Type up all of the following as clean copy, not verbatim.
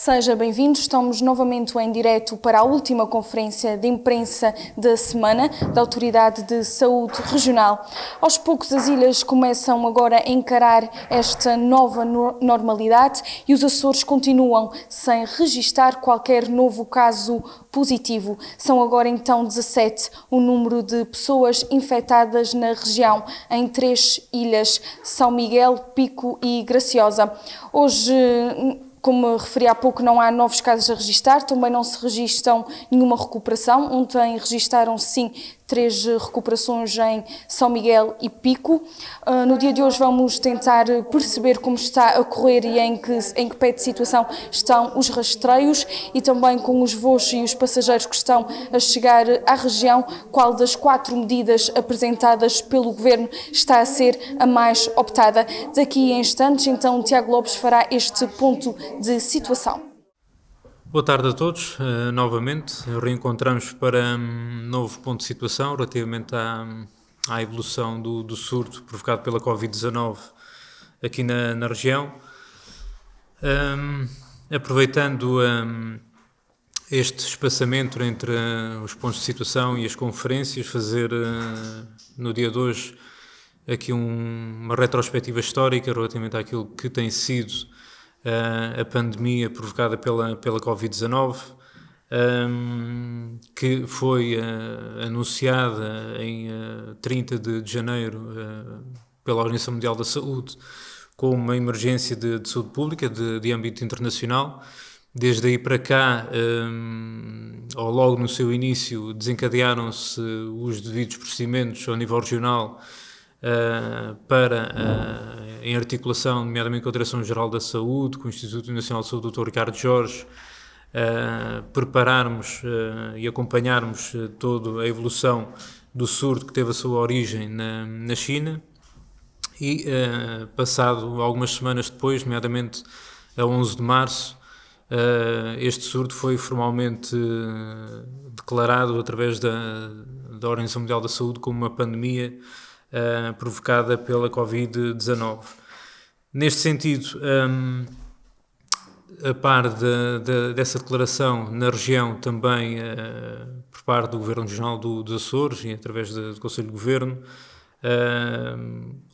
Seja bem-vindo, estamos novamente em direto para a última conferência de imprensa da semana da Autoridade de Saúde Regional. Aos poucos as ilhas começam agora a encarar esta nova normalidade e os Açores continuam sem registar qualquer novo caso positivo. São agora então 17 o número de pessoas infectadas na região, em 3 ilhas, São Miguel, Pico e Graciosa. Hoje, como referi há pouco, não há novos casos a registar, também não se registram nenhuma recuperação. Ontem registaram-se sim 3 recuperações em São Miguel e Pico. No dia de hoje vamos tentar perceber como está a correr e em que pé de situação estão os rastreios e também com os voos e os passageiros que estão a chegar à região, qual das 4 medidas apresentadas pelo Governo está a ser a mais optada. Daqui a instantes, então, Tiago Lopes fará este ponto de situação. Boa tarde a todos, novamente reencontramos para novo ponto de situação relativamente à evolução do surto provocado pela Covid-19 aqui na região. Aproveitando este espaçamento entre os pontos de situação e as conferências, fazer no dia de hoje aqui uma retrospectiva histórica relativamente àquilo que tem sido a pandemia provocada pela Covid-19, que foi anunciada em 30 de janeiro pela Organização Mundial da Saúde como uma emergência de saúde pública de âmbito internacional. Desde aí para cá, ou logo no seu início, desencadearam-se os devidos procedimentos ao nível regional em articulação, nomeadamente com a Direção-Geral da Saúde, com o Instituto Nacional de Saúde, Dr. Ricardo Jorge, prepararmos e acompanharmos toda a evolução do surto que teve a sua origem na China e, passado algumas semanas depois, nomeadamente a 11 de março, este surto foi formalmente declarado através da Organização Mundial da Saúde como uma pandemia provocada pela Covid-19. Neste sentido, a par dessa declaração na região, também por parte do Governo Regional dos Açores e através do Conselho de Governo,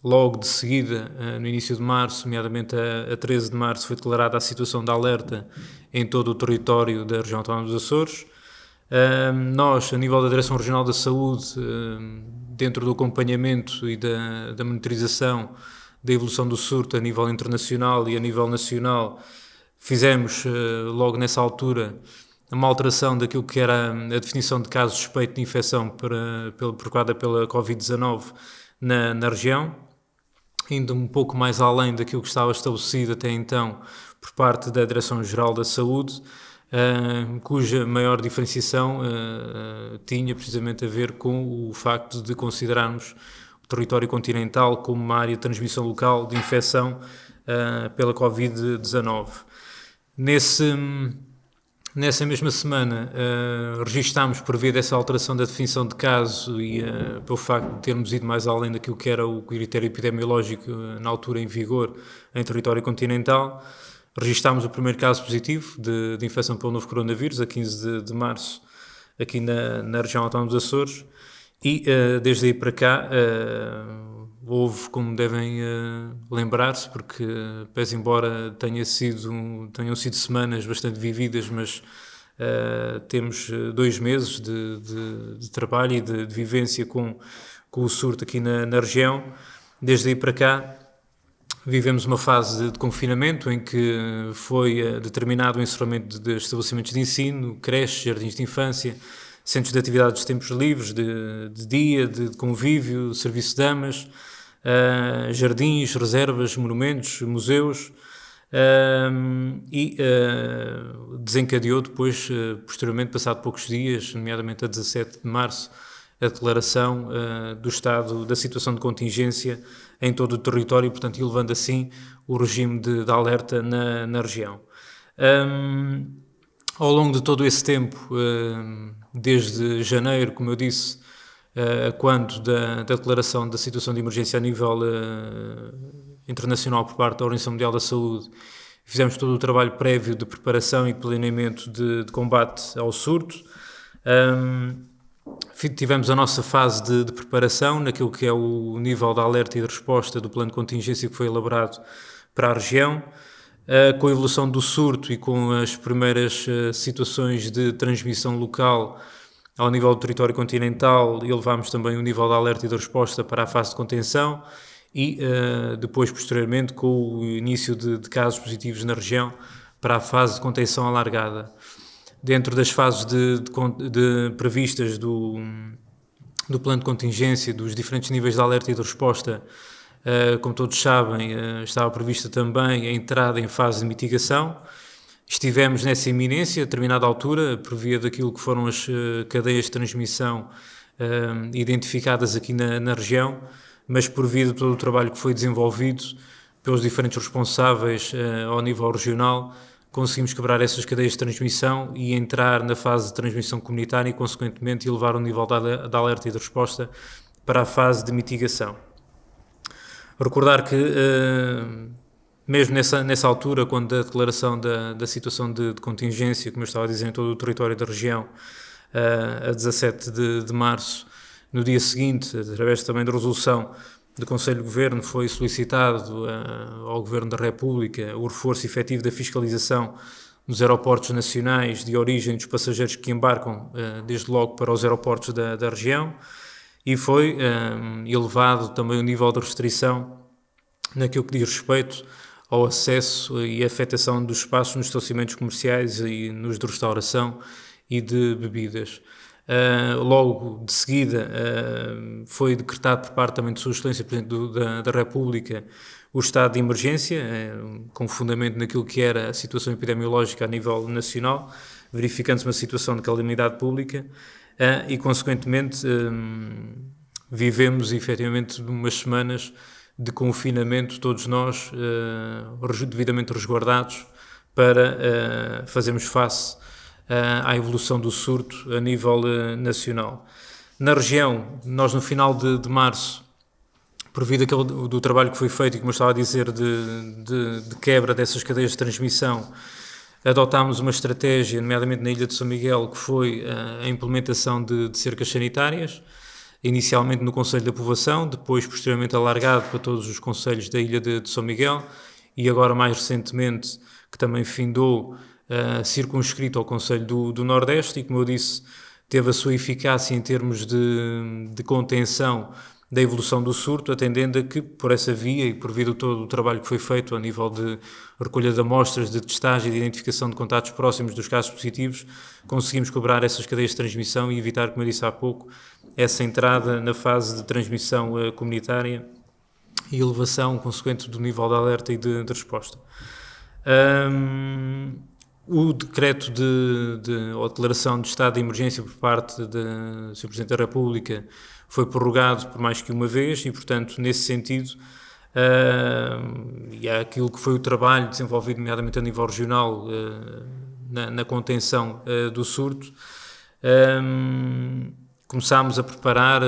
logo de seguida, no início de março, nomeadamente a 13 de março, foi declarada a situação de alerta em todo o território da região autónoma dos Açores. Nós, a nível da Direção Regional da Saúde, dentro do acompanhamento e da monitorização da evolução do surto a nível internacional e a nível nacional, fizemos logo nessa altura uma alteração daquilo que era a definição de caso suspeito de infecção provocada pela Covid-19 na região, indo um pouco mais além daquilo que estava estabelecido até então por parte da Direção-Geral da Saúde, cuja maior diferenciação tinha precisamente a ver com o facto de considerarmos o território continental como uma área de transmissão local de infecção pela Covid-19. Nessa mesma semana, registámos, por via dessa alteração da definição de caso e pelo facto de termos ido mais além daquilo que era o critério epidemiológico na altura em vigor em território continental, registámos o primeiro caso positivo de infecção pelo novo coronavírus, a 15 de março, aqui na região autónoma dos Açores, e desde aí para cá houve, como devem lembrar-se, porque pese embora tenham sido semanas bastante vividas, mas temos 2 meses de trabalho e de vivência com o surto aqui na região. Desde aí para cá vivemos uma fase de confinamento em que foi determinado o encerramento de estabelecimentos de ensino, creches, jardins de infância, centros de atividades de tempos livres, de dia, de convívio, serviço de damas, jardins, reservas, monumentos, museus, e desencadeou depois, posteriormente, passado poucos dias, nomeadamente a 17 de março, a declaração do estado da situação de contingência em todo o território, portanto, elevando assim o regime de alerta na região. Ao longo de todo esse tempo, desde janeiro, como eu disse, quando da declaração da situação de emergência a nível internacional por parte da Organização Mundial da Saúde, fizemos todo o trabalho prévio de preparação e de planeamento de combate ao surto. Tivemos a nossa fase de preparação naquilo que é o nível de alerta e de resposta do plano de contingência que foi elaborado para a região. Com a evolução do surto e com as primeiras situações de transmissão local ao nível do território continental, elevámos também o nível de alerta e de resposta para a fase de contenção e depois, posteriormente, com o início de casos positivos na região para a fase de contenção alargada. Dentro das fases previstas do plano de contingência, dos diferentes níveis de alerta e de resposta, como todos sabem, estava prevista também a entrada em fase de mitigação. Estivemos nessa iminência, a determinada altura, por via daquilo que foram as cadeias de transmissão identificadas aqui na região, mas por via de todo o trabalho que foi desenvolvido pelos diferentes responsáveis ao nível regional, conseguimos quebrar essas cadeias de transmissão e entrar na fase de transmissão comunitária e, consequentemente, elevar o nível de alerta e de resposta para a fase de mitigação. Recordar que, mesmo nessa altura, quando a declaração da situação de contingência, como eu estava a dizer, em todo o território da região, a 17 de março, no dia seguinte, através também da resolução do Conselho de Governo, foi solicitado ao Governo da República o reforço efetivo da fiscalização nos aeroportos nacionais de origem dos passageiros que embarcam desde logo para os aeroportos da região, e foi elevado também o nível de restrição naquilo que diz respeito ao acesso e afetação dos espaços nos estabelecimentos comerciais e nos de restauração e de bebidas. Logo de seguida foi decretado por parte também de Sua Excelência Presidente da República o estado de emergência, com fundamento naquilo que era a situação epidemiológica a nível nacional, verificando-se uma situação de calamidade pública e, consequentemente, vivemos efetivamente umas semanas de confinamento, todos nós devidamente resguardados, para fazermos face à evolução do surto a nível nacional. Na região, nós no final de março, por via do trabalho que foi feito e, como eu estava a dizer, de quebra dessas cadeias de transmissão, adotámos uma estratégia, nomeadamente na Ilha de São Miguel, que foi a implementação de cercas sanitárias, inicialmente no Conselho da Povoação, depois posteriormente alargado para todos os concelhos da Ilha de São Miguel e agora mais recentemente, que também findou, circunscrito ao Conselho do Nordeste, e, como eu disse, teve a sua eficácia em termos de contenção da evolução do surto, atendendo a que, por essa via e por via de todo o trabalho que foi feito a nível de recolha de amostras, de testagem e de identificação de contatos próximos dos casos positivos, conseguimos quebrar essas cadeias de transmissão e evitar, como eu disse há pouco, essa entrada na fase de transmissão comunitária e elevação consequente do nível de alerta e de resposta. O decreto ou declaração de estado de emergência por parte do Sr. Presidente da República foi prorrogado por mais que uma vez e, portanto, nesse sentido, e é aquilo que foi o trabalho desenvolvido, nomeadamente a nível regional, na contenção do surto, começámos a preparar,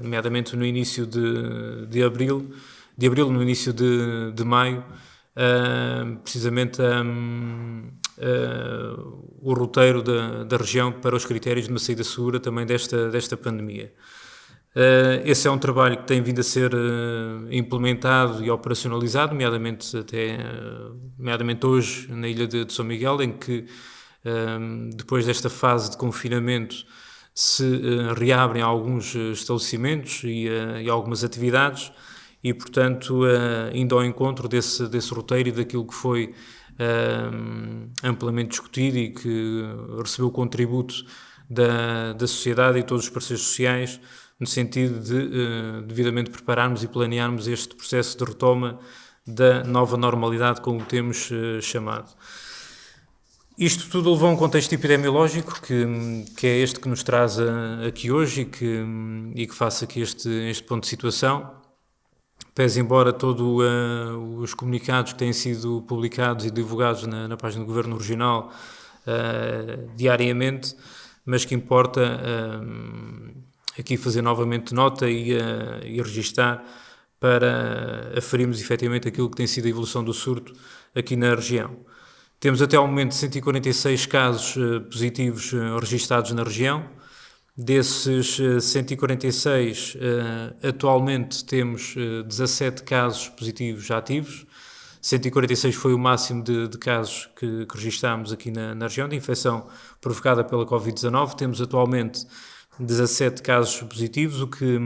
nomeadamente no início de abril, no início de maio, precisamente o roteiro da região para os critérios de uma saída segura também desta pandemia. Esse é um trabalho que tem vindo a ser implementado e operacionalizado, nomeadamente hoje na Ilha de São Miguel, em que depois desta fase de confinamento se reabrem alguns estabelecimentos e algumas atividades e, portanto, indo ao encontro desse roteiro e daquilo que foi amplamente discutido e que recebeu o contributo da sociedade e todos os parceiros sociais, no sentido de devidamente prepararmos e planearmos este processo de retoma da nova normalidade, como temos chamado. Isto tudo levou a um contexto epidemiológico que é este que nos traz aqui hoje e que faça aqui este ponto de situação. Pese embora todos os comunicados que têm sido publicados e divulgados na página do Governo Regional diariamente, mas que importa aqui fazer novamente nota e registar para aferirmos efetivamente aquilo que tem sido a evolução do surto aqui na região. Temos até ao momento 146 casos positivos registados na região. Desses 146, atualmente temos 17 casos positivos ativos. 146 foi o máximo de casos que registámos aqui na região de infecção provocada pela Covid-19. Temos atualmente 17 casos positivos, o que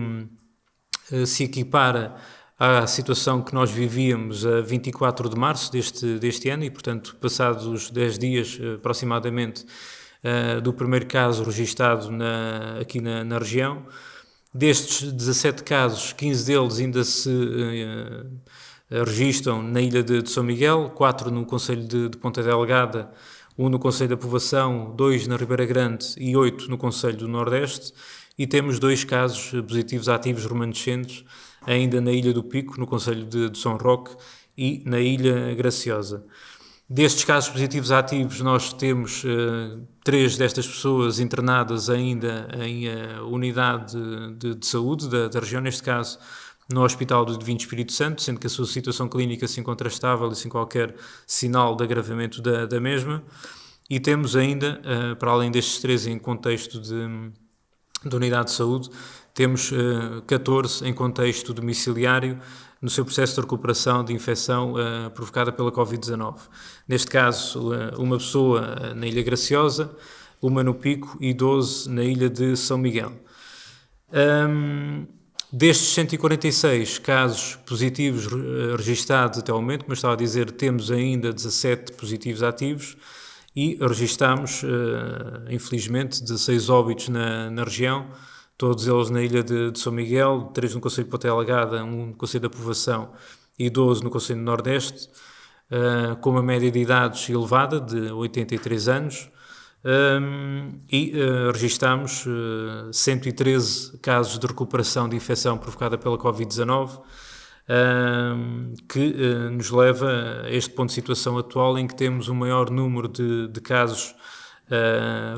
se equipara à situação que nós vivíamos a 24 de março deste ano e, portanto, passados 10 dias aproximadamente do primeiro caso registado aqui na região. Destes 17 casos, 15 deles ainda se registram na ilha de São Miguel, 4 no concelho de Ponta Delgada, 1 no concelho da Povoação, 2 na Ribeira Grande e 8 no concelho do Nordeste, e temos 2 casos positivos ativos remanescentes ainda na Ilha do Pico, no concelho de São Roque e na Ilha Graciosa. Destes casos positivos ativos, nós temos 3 destas pessoas internadas ainda em unidade de saúde da região, neste caso no Hospital do Divino Espírito Santo, sendo que a sua situação clínica se encontra estável e sem qualquer sinal de agravamento da mesma. E temos ainda, para além destes 3 em contexto de unidade de saúde, temos 14 em contexto domiciliário no seu processo de recuperação de infecção provocada pela Covid-19. Neste caso, uma pessoa na Ilha Graciosa, uma no Pico e 12 na Ilha de São Miguel. Destes 146 casos positivos registados até ao momento, como eu estava a dizer, temos ainda 17 positivos ativos e registamos, infelizmente, 16 óbitos na região, todos eles na ilha de São Miguel, 3 no concelho de Ponta Delgada, 1 no concelho da Povoação e 12 no concelho do Nordeste, com uma média de idades elevada, de 83 anos, e registamos 113 casos de recuperação de infecção provocada pela Covid-19, que nos leva a este ponto de situação atual em que temos um maior número de casos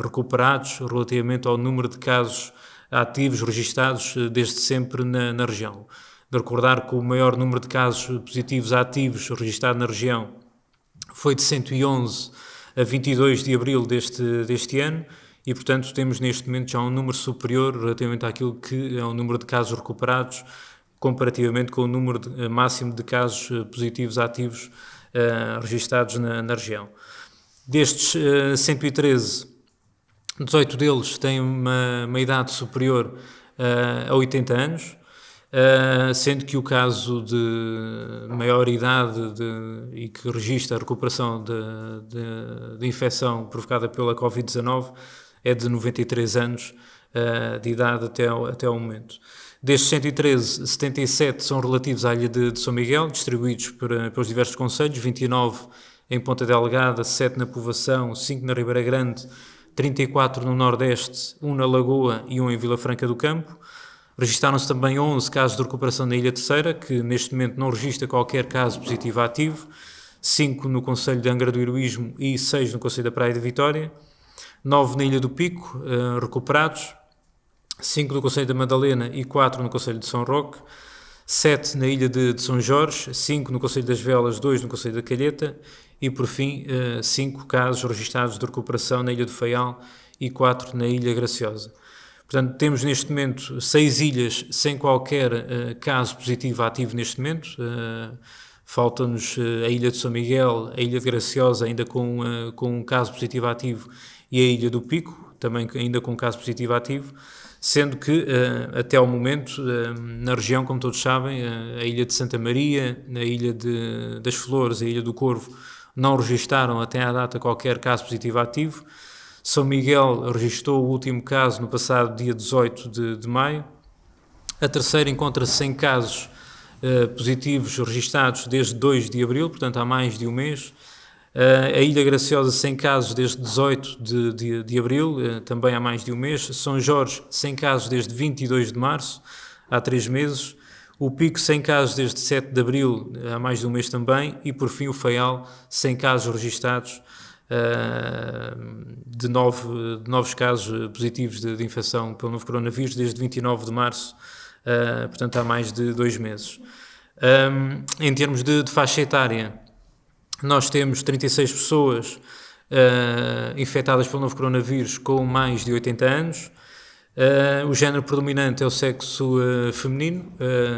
recuperados relativamente ao número de casos ativos registados desde sempre na região. De recordar que o maior número de casos positivos ativos registado na região foi de 111 a 22 de abril deste ano e, portanto, temos neste momento já um número superior relativamente àquilo que é o número de casos recuperados, comparativamente com o número máximo de casos positivos ativos registados na região. Destes 113, 18 deles têm uma idade superior a 80 anos, sendo que o caso de maior idade e que registra a recuperação de infecção provocada pela Covid-19 é de 93 anos de idade até ao momento. Destes 113, 77 são relativos à ilha de São Miguel, distribuídos pelos diversos concelhos, 29 em Ponta Delgada, 7 na Povoação, 5 na Ribeira Grande, 34 no Nordeste, 1 na Lagoa e 1 em Vila Franca do Campo. Registaram-se também 11 casos de recuperação na Ilha Terceira, que neste momento não registra qualquer caso positivo ativo, 5 no concelho de Angra do Heroísmo e 6 no concelho da Praia da Vitória, 9 na Ilha do Pico, recuperados, 5 no concelho da Madalena e 4 no concelho de São Roque, 7 na Ilha de São Jorge, 5 no concelho das Velas, 2 no concelho da Calheta e, por fim, 5 casos registados de recuperação na Ilha do Faial e 4 na Ilha Graciosa. Portanto, temos neste momento 6 ilhas sem qualquer caso positivo ativo neste momento. Falta-nos a Ilha de São Miguel, a Ilha de Graciosa ainda com um caso positivo ativo e a Ilha do Pico, também ainda com um caso positivo ativo, sendo que até ao momento, na região, como todos sabem, a Ilha de Santa Maria, a Ilha das Flores e a Ilha do Corvo não registaram até à data qualquer caso positivo ativo. São Miguel registrou o último caso no passado dia 18 de maio. A Terceira encontra-se sem casos positivos registados desde 2 de abril, portanto há mais de um mês. A Ilha Graciosa sem casos desde 18 de abril, também há mais de um mês. São Jorge sem casos desde 22 de março, há 3 meses. O Pico sem casos desde 7 de abril, há mais de um mês também. E por fim o Faial sem casos registados, de novos casos positivos de infecção pelo novo coronavírus desde 29 de março portanto há mais de 2 meses. Em termos de faixa etária, nós temos 36 pessoas infectadas pelo novo coronavírus com mais de 80 anos. O género predominante é o sexo feminino,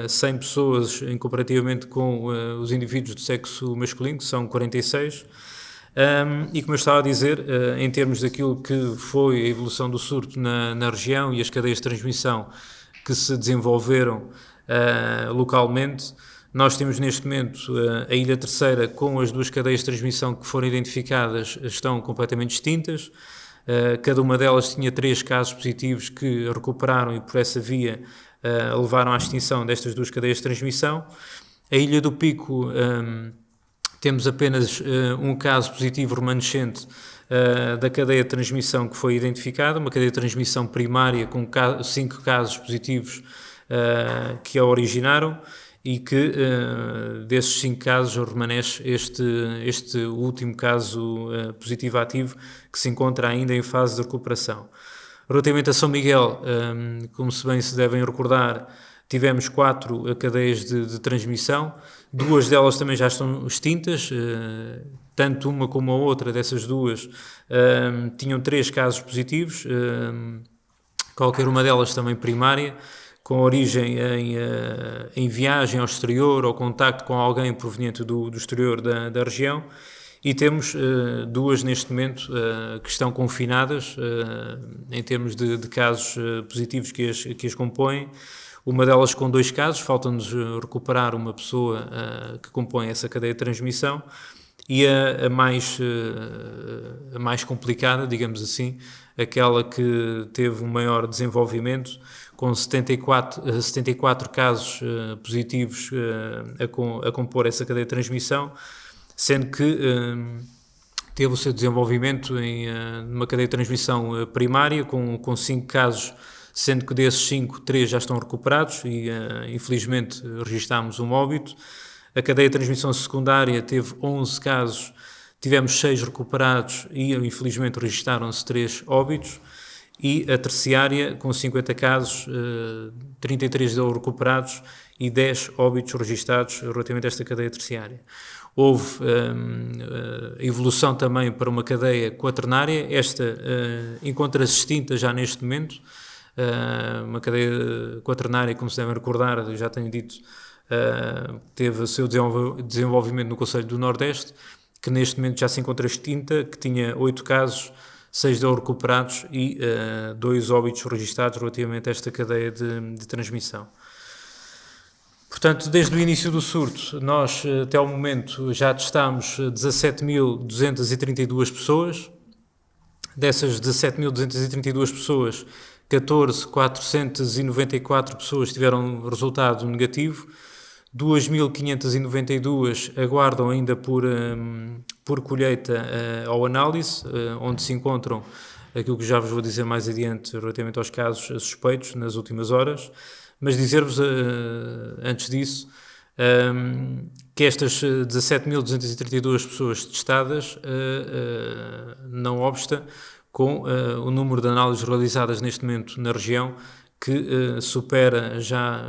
100 pessoas comparativamente com os indivíduos do sexo masculino, que são 46. E como eu estava a dizer, em termos daquilo que foi a evolução do surto na região e as cadeias de transmissão que se desenvolveram localmente, nós temos neste momento a Ilha Terceira com as 2 cadeias de transmissão que foram identificadas estão completamente distintas. Cada uma delas tinha 3 casos positivos que recuperaram e por essa via levaram à extinção destas 2 cadeias de transmissão. A Ilha do Pico temos apenas um caso positivo remanescente da cadeia de transmissão que foi identificada, uma cadeia de transmissão primária com 5 casos positivos que a originaram e que desses 5 casos remanesce este último caso positivo ativo que se encontra ainda em fase de recuperação. Relativamente a São Miguel, como se bem se devem recordar, tivemos 4 cadeias de transmissão, 2 delas também já estão extintas, tanto uma como a outra dessas 2 tinham 3 casos positivos, qualquer uma delas também primária, com origem em viagem ao exterior ou contacto com alguém proveniente do exterior da região, e temos 2 neste momento que estão confinadas em termos de casos positivos que as compõem. Uma delas com 2 casos, falta-nos recuperar uma pessoa que compõe essa cadeia de transmissão, e a mais complicada, digamos assim, aquela que teve um maior desenvolvimento, com 74 casos positivos a compor essa cadeia de transmissão, sendo que teve o seu desenvolvimento em uma cadeia de transmissão primária, com 5 casos, sendo que desses 5, 3 já estão recuperados e infelizmente registámos um óbito. A cadeia de transmissão secundária teve 11 casos, tivemos 6 recuperados e infelizmente registaram-se 3 óbitos. E a terciária, com 50 casos, 33 deles recuperados e 10 óbitos registados relativamente a esta cadeia terciária. Houve evolução também para uma cadeia quaternária, esta encontra-se extinta já neste momento, uma cadeia quaternária, como se devem recordar, eu já tenho dito, teve o seu desenvolvimento no Conselho do Nordeste, que neste momento já se encontra extinta, que tinha 8 casos, 6 deles recuperados e 2 óbitos registados relativamente a esta cadeia de transmissão. Portanto, desde o início do surto, nós até ao momento já testámos 17.232 pessoas. Dessas 17.232 pessoas, 14.494 pessoas tiveram resultado negativo, 2.592 aguardam ainda por colheita ou análise, onde se encontram aquilo que já vos vou dizer mais adiante relativamente aos casos suspeitos nas últimas horas, mas dizer-vos antes disso que estas 17.232 pessoas testadas, não obsta, com o número de análises realizadas neste momento na região, que supera já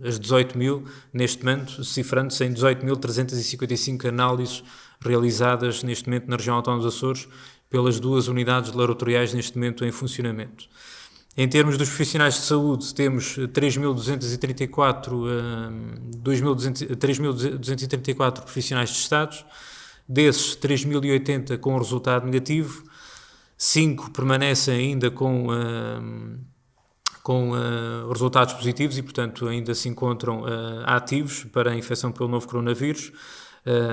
as 18.000 neste momento, cifrando-se em 18.355 análises realizadas neste momento na região autónoma dos Açores pelas 2 unidades laboratoriais neste momento em funcionamento. Em termos dos profissionais de saúde, temos 3.234 profissionais testados, desses 3.080 com resultado negativo, 5 permanecem ainda com resultados positivos e, portanto, ainda se encontram ativos para a infecção pelo novo coronavírus,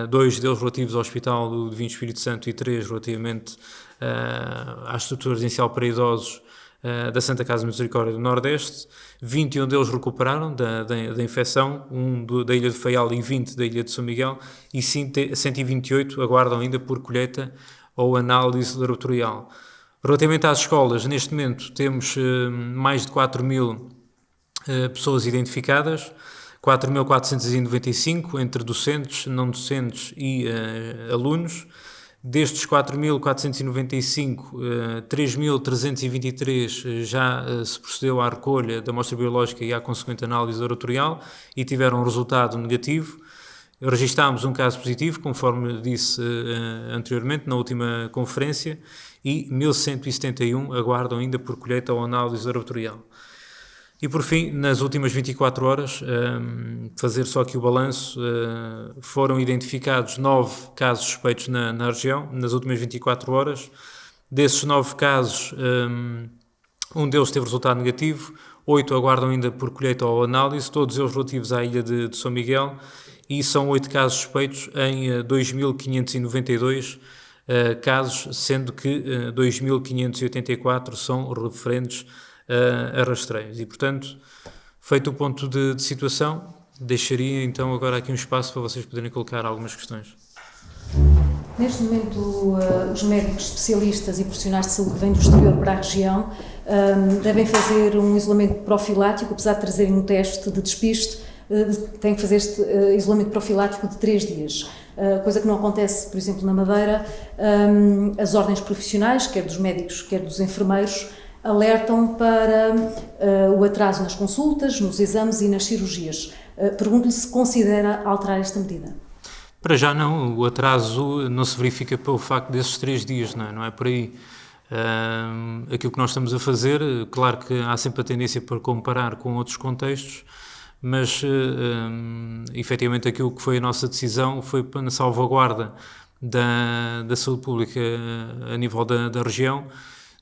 2 deles relativos ao Hospital do Divino Espírito Santo e 3 relativamente à estrutura residencial para idosos da Santa Casa de Misericórdia do Nordeste. 21 deles recuperaram da infecção, 1 da Ilha de Faial e 20 da Ilha de São Miguel, e 128 aguardam ainda por colheita ou análise laboratorial. Relativamente às escolas, neste momento temos mais de 4.000 pessoas identificadas, 4.495 entre docentes, não docentes e alunos. Destes 4.495, 3.323 já se procedeu à recolha da amostra biológica e à consequente análise laboratorial e tiveram um resultado negativo. Registámos um caso positivo, conforme disse anteriormente, na última conferência, e 1.171 aguardam ainda por colheita ou análise laboratorial. E por fim, nas últimas 24 horas, fazer só aqui o balanço, foram identificados 9 casos suspeitos na região, nas últimas 24 horas. Desses 9 casos, um deles teve resultado negativo, 8 aguardam ainda por colheita ou análise, todos eles relativos à ilha de São Miguel, e são 8 casos suspeitos em 2.592 casos, sendo que 2.584 são referentes a rastreios. E, portanto, feito o ponto de situação, deixaria então agora aqui um espaço para vocês poderem colocar algumas questões. Neste momento, os médicos especialistas e profissionais de saúde que vêm do exterior para a região devem fazer um isolamento profilático, apesar de trazerem um teste de despiste, têm que fazer este isolamento profilático de 3 dias. Coisa que não acontece, por exemplo, na Madeira. As ordens profissionais, quer dos médicos, quer dos enfermeiros, alertam para o atraso nas consultas, nos exames e nas cirurgias. Pergunto-lhe se considera alterar esta medida. Para já não, o atraso não se verifica pelo facto desses 3 dias, não é por aí. Aquilo que nós estamos a fazer, claro que há sempre a tendência para comparar com outros contextos, mas efetivamente aquilo que foi a nossa decisão foi na salvaguarda da saúde pública a nível da região,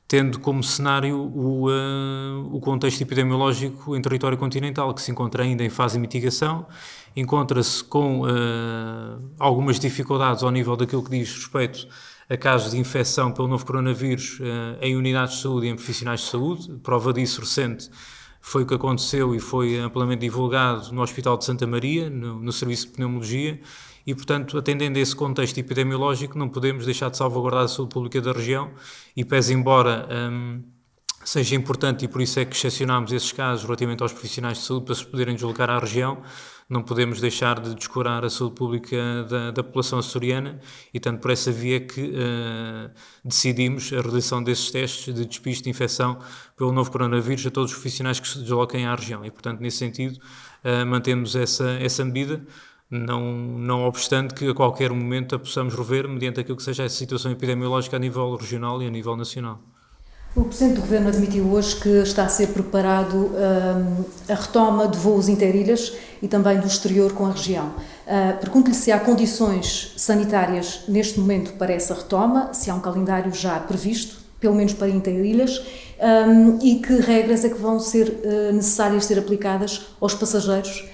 tendo como cenário o contexto epidemiológico em território continental, que se encontra ainda em fase de mitigação, encontra-se com algumas dificuldades ao nível daquilo que diz respeito a casos de infecção pelo novo coronavírus em unidades de saúde e em profissionais de saúde. Prova disso recente foi o que aconteceu e foi amplamente divulgado no Hospital de Santa Maria, no Serviço de Pneumologia, e, portanto, atendendo a esse contexto epidemiológico, não podemos deixar de salvaguardar a saúde pública da região e, pese embora seja importante, e por isso é que excepcionámos esses casos relativamente aos profissionais de saúde para se poderem deslocar à região, não podemos deixar de descurar a saúde pública da população açoriana e, tanto por essa via que decidimos a realização desses testes de despiste de infecção pelo novo coronavírus a todos os profissionais que se desloquem à região e, portanto, nesse sentido, mantemos essa medida, não obstante que a qualquer momento a possamos rever mediante aquilo que seja a situação epidemiológica a nível regional e a nível nacional. O Presidente do Governo admitiu hoje que está a ser preparado a retoma de voos interilhas e também do exterior com a região. Pergunto-lhe se há condições sanitárias neste momento para essa retoma, se há um calendário já previsto, pelo menos para interilhas, e que regras é que vão ser necessárias ser aplicadas aos passageiros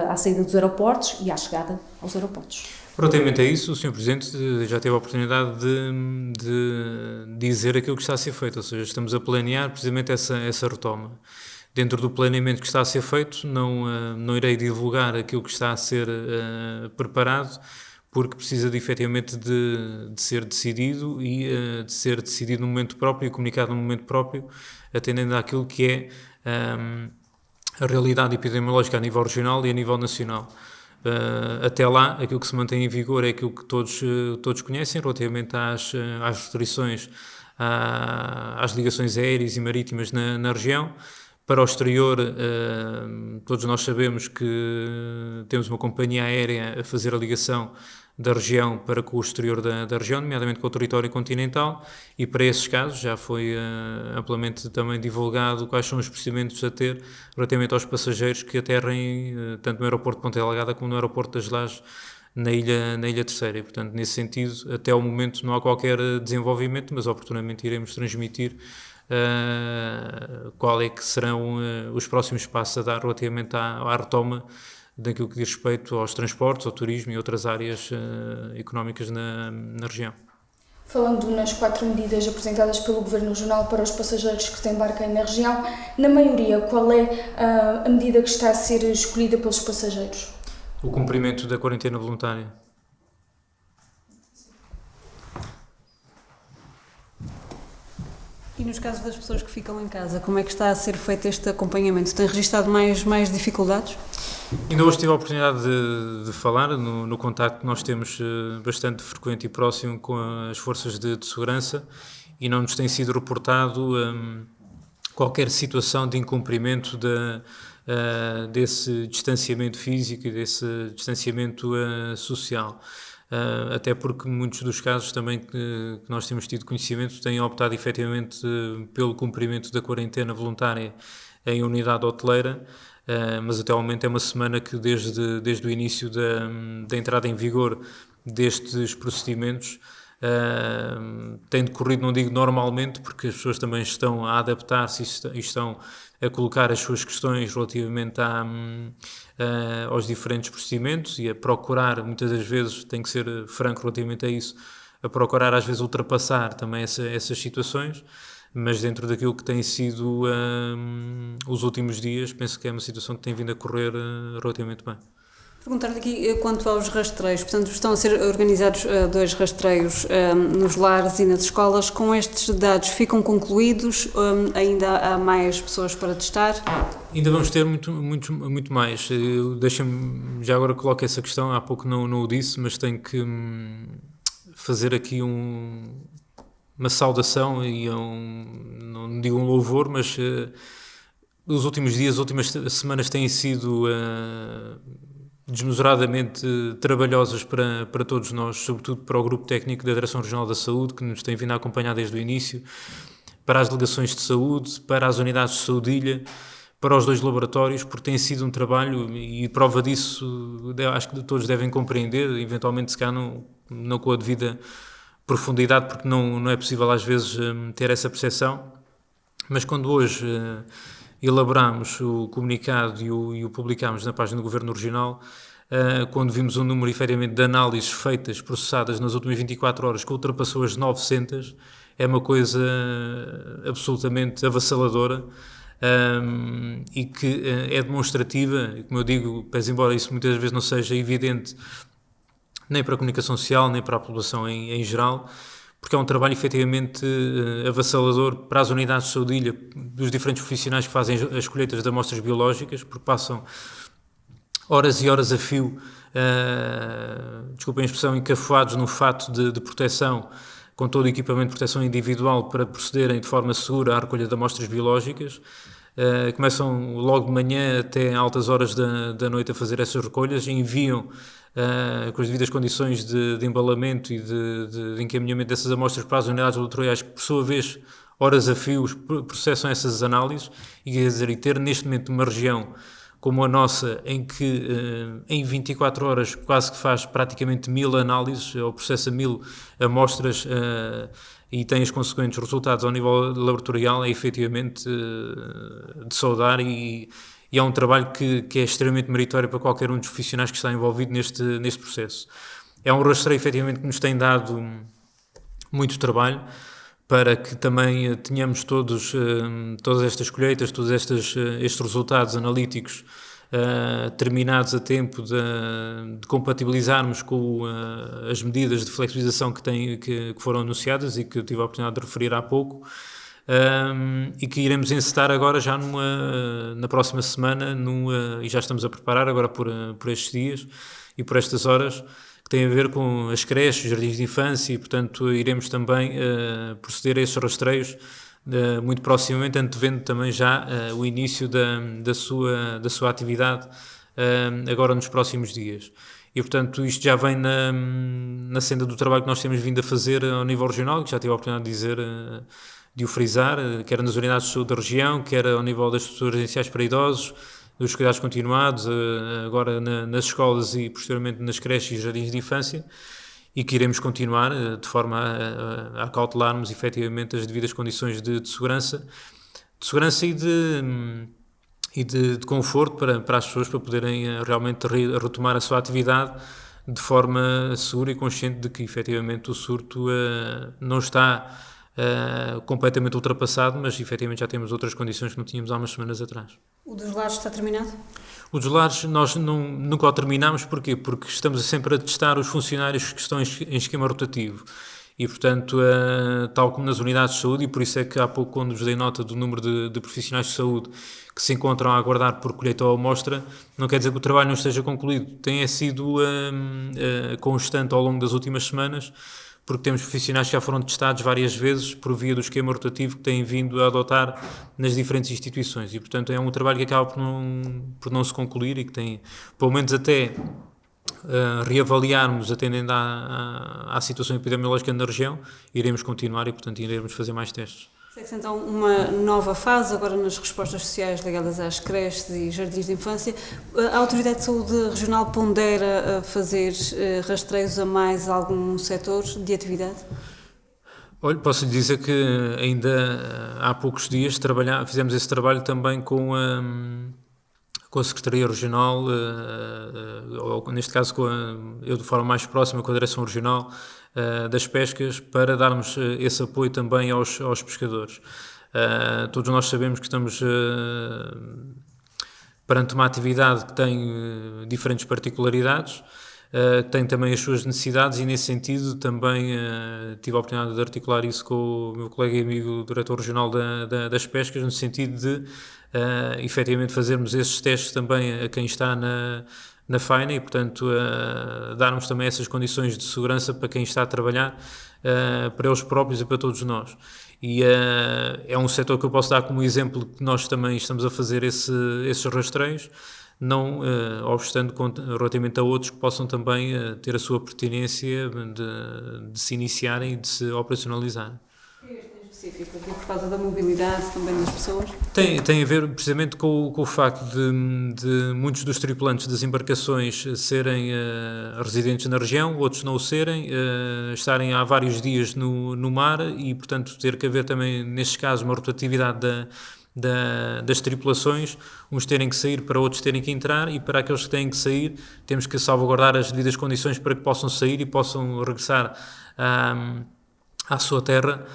à saída dos aeroportos e à chegada aos aeroportos. Relativamente a isso, o Sr. Presidente já teve a oportunidade de dizer aquilo que está a ser feito, ou seja, estamos a planear precisamente essa retoma. Dentro do planeamento que está a ser feito, não irei divulgar aquilo que está a ser preparado, porque precisa efetivamente de ser decidido e de ser decidido no momento próprio e comunicado no momento próprio, atendendo àquilo que é a realidade epidemiológica a nível regional e a nível nacional. Até lá, aquilo que se mantém em vigor é aquilo que todos conhecem relativamente às restrições às ligações aéreas e marítimas na região. Para o exterior, todos nós sabemos que temos uma companhia aérea a fazer a ligação da região para com o exterior da região, nomeadamente com o território continental, e para esses casos já foi amplamente também divulgado quais são os procedimentos a ter relativamente aos passageiros que aterrem tanto no aeroporto de Ponta Delgada como no aeroporto das Lajes, na Ilha Terceira. E, portanto, nesse sentido, até ao momento não há qualquer desenvolvimento, mas oportunamente iremos transmitir qual é que serão os próximos passos a dar relativamente à retoma daquilo que diz respeito aos transportes, ao turismo e outras áreas económicas na região. Falando nas 4 medidas apresentadas pelo Governo Regional para os passageiros que desembarquem na região, na maioria, qual é a medida que está a ser escolhida pelos passageiros? O cumprimento da quarentena voluntária. E nos casos das pessoas que ficam em casa, como é que está a ser feito este acompanhamento? Tem registado mais dificuldades? Ainda hoje tive a oportunidade de falar no contacto que nós temos bastante frequente e próximo com as forças de segurança, e não nos tem sido reportado qualquer situação de incumprimento desse distanciamento físico e desse distanciamento social. Até porque muitos dos casos também que nós temos tido conhecimento têm optado efetivamente pelo cumprimento da quarentena voluntária em unidade hoteleira. Mas até ao momento é uma semana que desde o início da entrada em vigor destes procedimentos tem decorrido, não digo normalmente, porque as pessoas também estão a adaptar-se e estão a colocar as suas questões relativamente aos diferentes procedimentos e a procurar, muitas das vezes, tem que ser franco relativamente a isso, a procurar às vezes ultrapassar também essas situações. Mas dentro daquilo que tem sido os últimos dias, penso que é uma situação que tem vindo a correr relativamente bem. Perguntar-lhe aqui quanto aos rastreios, portanto estão a ser organizados 2 rastreios nos lares e nas escolas. Com estes dados ficam concluídos? Ainda há mais pessoas para testar? Ainda vamos ter muito mais. Deixa-me, já agora coloco essa questão, há pouco não o disse, mas tenho que fazer aqui uma saudação e não digo um louvor, mas os últimos dias, as últimas semanas têm sido desmesuradamente trabalhosas para todos nós, sobretudo para o Grupo Técnico da Direção Regional da Saúde, que nos tem vindo a acompanhar desde o início, para as delegações de saúde, para as unidades de saudilha, para os 2 laboratórios, porque tem sido um trabalho, e prova disso, acho que todos devem compreender, eventualmente se calhar não com a devida profundidade, porque não é possível às vezes ter essa percepção, mas quando hoje elaborámos o comunicado e o publicámos na página do Governo Regional, quando vimos um número efetivamente de análises feitas, processadas nas últimas 24 horas, que ultrapassou as 900, é uma coisa absolutamente avassaladora e que é demonstrativa, e como eu digo, pese embora isso muitas vezes não seja evidente nem para a comunicação social, nem para a população em geral, porque é um trabalho efetivamente avassalador para as unidades de saudilha, dos diferentes profissionais que fazem as colheitas de amostras biológicas, porque passam horas e horas a fio, desculpem a expressão, encafuados num fato de proteção, com todo o equipamento de proteção individual para procederem de forma segura à recolha de amostras biológicas. Começam logo de manhã até altas horas da noite a fazer essas recolhas e enviam com as devidas condições de embalamento e de encaminhamento dessas amostras para as unidades laboratoriais, que por sua vez, horas a fio, processam essas análises, e quer dizer, e ter neste momento uma região como a nossa, em que em 24 horas quase que faz praticamente 1000 análises, ou processa 1000 amostras e tem os consequentes resultados ao nível laboratorial, é efetivamente de saudar, e é um trabalho que é extremamente meritório para qualquer um dos profissionais que está envolvido neste processo. É um rastreio, efetivamente, que nos tem dado muito trabalho, para que também tenhamos todas estas colheitas, todos estes resultados analíticos terminados a tempo de compatibilizarmos com as medidas de flexibilização que foram anunciadas e que eu tive a oportunidade de referir há pouco, e que iremos encetar agora já na próxima semana, e já estamos a preparar agora por estes dias e por estas horas, que tem a ver com as creches, jardins de infância, e portanto iremos também proceder a esses rastreios muito proximamente, antevendo também já o início da sua atividade agora nos próximos dias. E portanto isto já vem na senda do trabalho que nós temos vindo a fazer ao nível regional, que já tive a oportunidade de dizer, de o frisar, quer nas unidades de saúde da região, quer ao nível das estruturas residenciais para idosos, dos cuidados continuados, agora nas escolas e posteriormente nas creches e jardins de infância, e que iremos continuar de forma a cautelarmos efetivamente as devidas condições de segurança e de conforto para as pessoas, para poderem realmente retomar a sua atividade de forma segura e consciente de que efetivamente o surto não está completamente ultrapassado, mas efetivamente já temos outras condições que não tínhamos há umas semanas atrás. O dos lares está terminado? O dos lares nós nunca o terminamos, porquê? Porque estamos sempre a testar os funcionários que estão em esquema rotativo, E, portanto, tal como nas unidades de saúde, e por isso é que há pouco, quando vos dei nota do número de profissionais de saúde que se encontram a aguardar por colheita ou amostra, não quer dizer que o trabalho não esteja concluído. Tem sido constante ao longo das últimas semanas, porque temos profissionais que já foram testados várias vezes por via do esquema rotativo que têm vindo a adotar nas diferentes instituições. E, portanto, é um trabalho que acaba por não se concluir e que tem, pelo menos até reavaliarmos, atendendo à situação epidemiológica na região, iremos continuar e, portanto, iremos fazer mais testes. Segue-se então uma nova fase agora nas respostas sociais ligadas às creches e jardins de infância. A Autoridade de Saúde Regional pondera fazer rastreios a mais algum setor de atividade? Olha, posso lhe dizer que ainda há poucos dias fizemos esse trabalho também com a Secretaria Regional, ou neste caso eu de forma mais próxima com a Direção Regional das Pescas, para darmos esse apoio também aos pescadores. Todos nós sabemos que estamos perante uma atividade que tem diferentes particularidades, tem também as suas necessidades e, nesse sentido, também tive a oportunidade de articular isso com o meu colega e amigo diretor regional das Pescas, no sentido de efetivamente fazermos esses testes também a quem está na faina e, portanto, darmos também essas condições de segurança para quem está a trabalhar, para eles próprios e para todos nós. E é um setor que eu posso dar como exemplo que nós também estamos a fazer esses rastreios, não obstante relativamente a outros que possam também ter a sua pertinência de se iniciarem e de se operacionalizarem. Específico, por causa da mobilidade também das pessoas? Tem a ver precisamente com o facto de muitos dos tripulantes das embarcações serem residentes na região, outros não o serem, estarem há vários dias no mar e, portanto, ter que haver também, nestes casos, uma rotatividade das tripulações, uns terem que sair para outros terem que entrar, e para aqueles que têm que sair temos que salvaguardar as devidas condições para que possam sair e possam regressar à sua terra,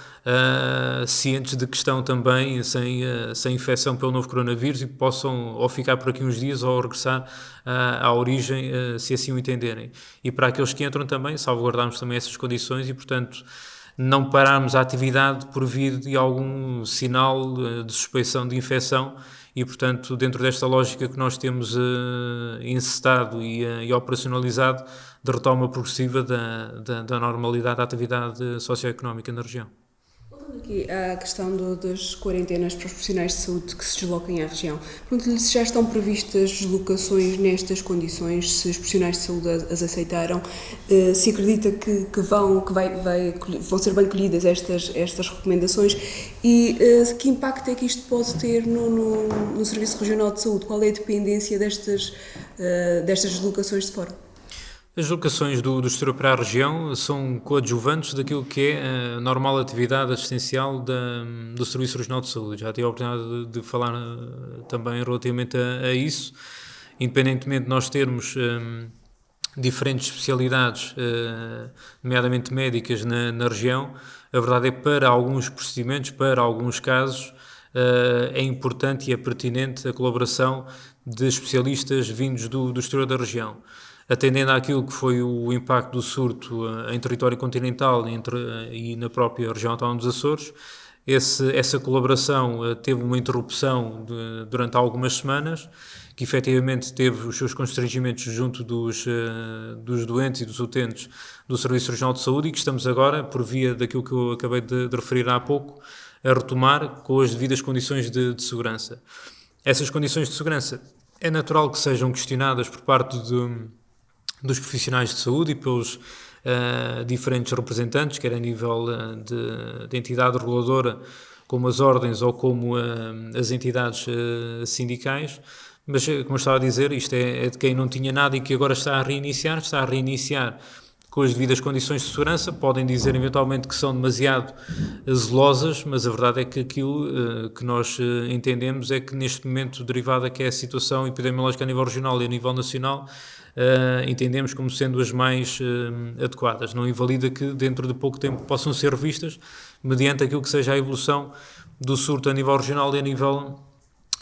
cientes de que estão também sem infecção pelo novo coronavírus e que possam ou ficar por aqui uns dias ou regressar à origem, se assim o entenderem. E para aqueles que entram também, salvaguardarmos também essas condições e, portanto, não pararmos a atividade por via de algum sinal de suspeição de infecção e, portanto, dentro desta lógica que nós temos encetado e operacionalizado, de retoma progressiva da normalidade da atividade socioeconómica na região. Voltando aqui à questão das quarentenas para os profissionais de saúde que se desloquem à região, pergunto-lhe se já estão previstas deslocações nestas condições, se os profissionais de saúde as aceitaram, se acredita que vão ser bem colhidas estas recomendações e que impacto é que isto pode ter no Serviço Regional de Saúde, qual é a dependência destas deslocações de fora? As deslocações do exterior para a região são coadjuvantes daquilo que é a normal atividade assistencial do Serviço Regional de Saúde. Já tive a oportunidade de falar também relativamente a isso. Independentemente de nós termos diferentes especialidades, nomeadamente médicas, na região, a verdade é que para alguns procedimentos, para alguns casos, é importante e é pertinente a colaboração de especialistas vindos do exterior da região. Atendendo àquilo que foi o impacto do surto em território continental e na própria região autónoma dos Açores, essa colaboração teve uma interrupção durante algumas semanas, que efetivamente teve os seus constrangimentos junto dos doentes e dos utentes do Serviço Regional de Saúde e que estamos agora, por via daquilo que eu acabei de referir há pouco, a retomar com as devidas condições de segurança. Essas condições de segurança é natural que sejam questionadas por parte dos profissionais de saúde e pelos diferentes representantes, quer a nível de entidade reguladora, como as ordens ou como as entidades sindicais, mas, como eu estava a dizer, isto é de quem não tinha nada e que agora está a reiniciar com as devidas condições de segurança. Podem dizer eventualmente que são demasiado zelosas, mas a verdade é que aquilo que nós entendemos é que neste momento, derivada que é a situação epidemiológica a nível regional e a nível nacional, entendemos como sendo as mais adequadas. Não invalida que dentro de pouco tempo possam ser revistas mediante aquilo que seja a evolução do surto a nível regional e a nível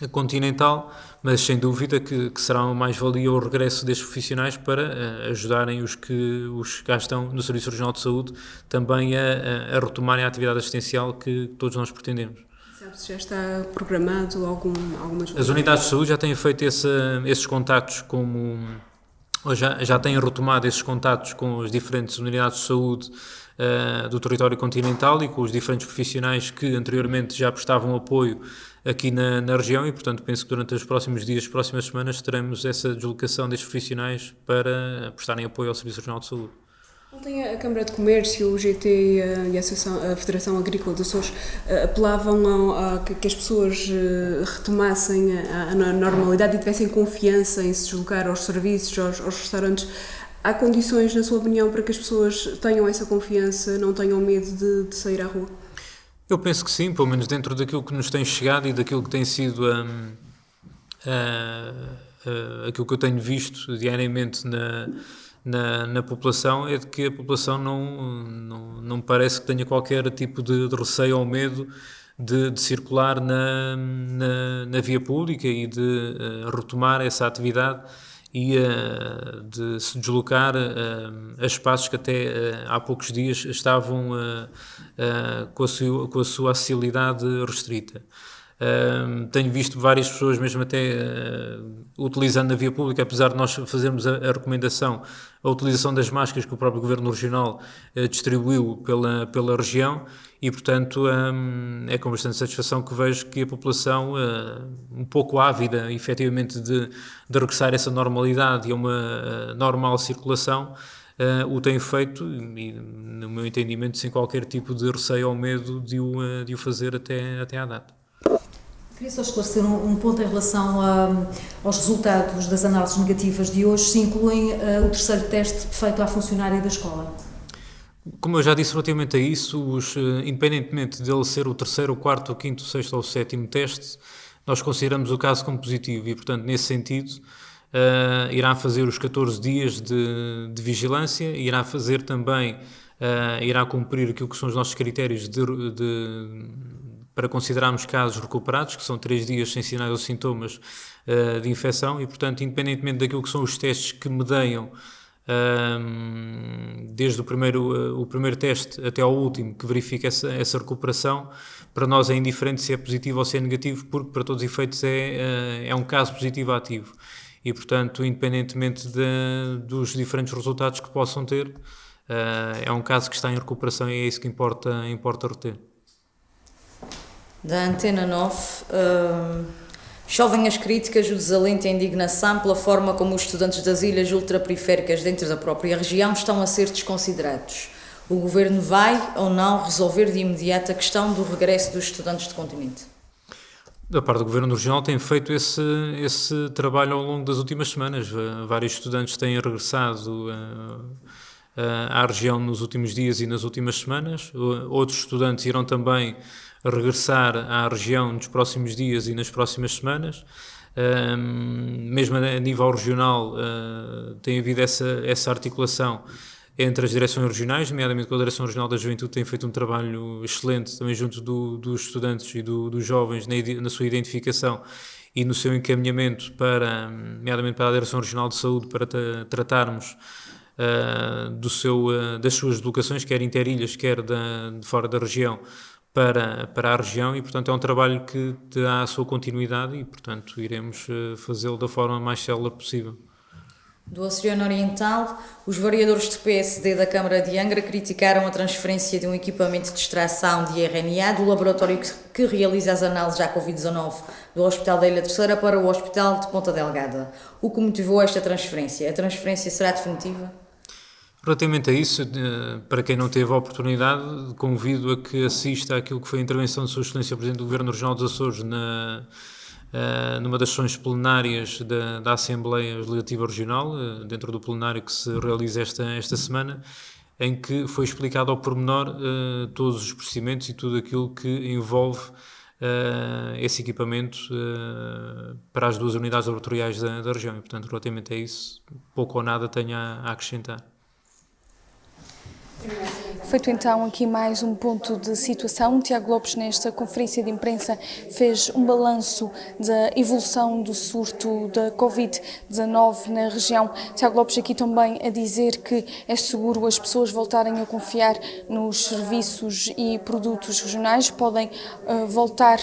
continental, mas sem dúvida que será uma mais-valia o regresso destes profissionais para ajudarem os que cá estão no Serviço Regional de Saúde também a retomarem a atividade assistencial que todos nós pretendemos. Sabe se já está programado alguma deslocação? As unidades de saúde já têm feito esses contactos ou já têm retomado esses contactos com as diferentes unidades de saúde do território continental e com os diferentes profissionais que anteriormente já prestavam apoio aqui na região e, portanto, penso que durante os próximos dias, as próximas semanas, teremos essa deslocação destes profissionais para prestarem apoio ao Serviço Regional de Saúde. Ontem a Câmara de Comércio, o GT e a Federação Agrícola dos Açores apelavam a que as pessoas retomassem a normalidade e tivessem confiança em se deslocar aos serviços, aos restaurantes. Há condições, na sua opinião, para que as pessoas tenham essa confiança, não tenham medo de sair à rua? Eu penso que sim, pelo menos dentro daquilo que nos tem chegado e daquilo que tem sido aquilo que eu tenho visto diariamente na população, é de que a população não parece que tenha qualquer tipo de receio ou medo de circular na via pública e de retomar essa atividade e de se deslocar a espaços que até há poucos dias estavam com a sua acessibilidade restrita. Tenho visto várias pessoas mesmo até utilizando a via pública, apesar de nós fazermos a recomendação, a utilização das máscaras que o próprio Governo Regional distribuiu pela região e, portanto, é com bastante satisfação que vejo que a população, um pouco ávida, efetivamente, de regressar a essa normalidade e a uma normal circulação, o tem feito e, no meu entendimento, sem qualquer tipo de receio ou medo de o fazer até à data. Queria só esclarecer um ponto em relação aos resultados das análises negativas de hoje, se incluem o terceiro teste feito à funcionária da escola. Como eu já disse relativamente a isso, independentemente dele ser o terceiro, o quarto, o quinto, o sexto ou o sétimo teste, nós consideramos o caso como positivo e, portanto, nesse sentido, irá fazer os 14 dias de vigilância, irá fazer também, irá cumprir aquilo que são os nossos critérios para considerarmos casos recuperados, que são 3 dias sem sinais ou sintomas de infecção e, portanto, independentemente daquilo que são os testes que medeiam desde o primeiro teste até ao último, que verifica essa recuperação, para nós é indiferente se é positivo ou se é negativo, porque para todos os efeitos é um caso positivo ativo. E, portanto, independentemente dos diferentes resultados que possam ter, é um caso que está em recuperação e é isso que importa reter. Da Antena 9, chovem as críticas, o desalento e a indignação pela forma como os estudantes das ilhas ultraperiféricas dentro da própria região estão a ser desconsiderados. O Governo vai ou não resolver de imediato a questão do regresso dos estudantes do continente? Da parte do Governo Regional tem feito esse trabalho ao longo das últimas semanas. Vários estudantes têm regressado à região nos últimos dias e nas últimas semanas. Outros estudantes irão também regressar à região nos próximos dias e nas próximas semanas. Mesmo a nível regional tem havido essa articulação entre as direções regionais, nomeadamente com a Direção Regional da Juventude, tem feito um trabalho excelente também junto dos estudantes e dos jovens na sua identificação e no seu encaminhamento nomeadamente para a Direção Regional de Saúde, para tratarmos das suas deslocações, quer interilhas, quer de fora da região, para a região e, portanto, é um trabalho que terá a sua continuidade e, portanto, iremos fazê-lo da forma mais célere possível. Do Oceano Oriental, os vereadores do PSD da Câmara de Angra criticaram a transferência de um equipamento de extração de RNA do laboratório que realiza as análises à Covid-19 do Hospital da Ilha Terceira para o Hospital de Ponta Delgada. O que motivou esta transferência? A transferência será definitiva? Relativamente a isso, para quem não teve a oportunidade, convido a que assista àquilo que foi a intervenção de Sua Excelência o Presidente do Governo Regional dos Açores numa das sessões plenárias da Assembleia Legislativa Regional, dentro do plenário que se realiza esta semana, em que foi explicado ao pormenor todos os procedimentos e tudo aquilo que envolve esse equipamento para as duas unidades laboratoriais da região. E, portanto, relativamente a isso, pouco ou nada tenho a acrescentar. Feito então aqui mais um ponto de situação, Tiago Lopes nesta conferência de imprensa fez um balanço da evolução do surto da Covid-19 na região. Tiago Lopes aqui também a dizer que é seguro as pessoas voltarem a confiar nos serviços e produtos regionais, podem voltar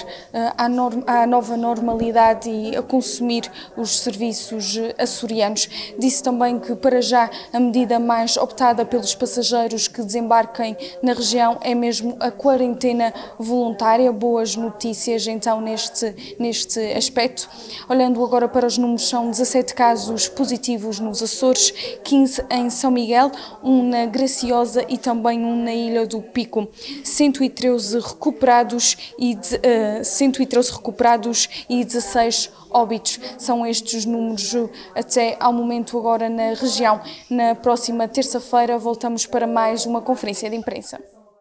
à nova normalidade e a consumir os serviços açorianos. Disse também que para já a medida mais optada pelos passageiros que desembarquem na região é mesmo a quarentena voluntária. Boas notícias então neste aspecto. Olhando agora para os números, são 17 casos positivos nos Açores, 15 em São Miguel, um na Graciosa e também um na Ilha do Pico. 113 recuperados e 16 óbitos. São estes os números até ao momento agora na região. Na próxima terça-feira voltamos para mais uma conferência de imprensa.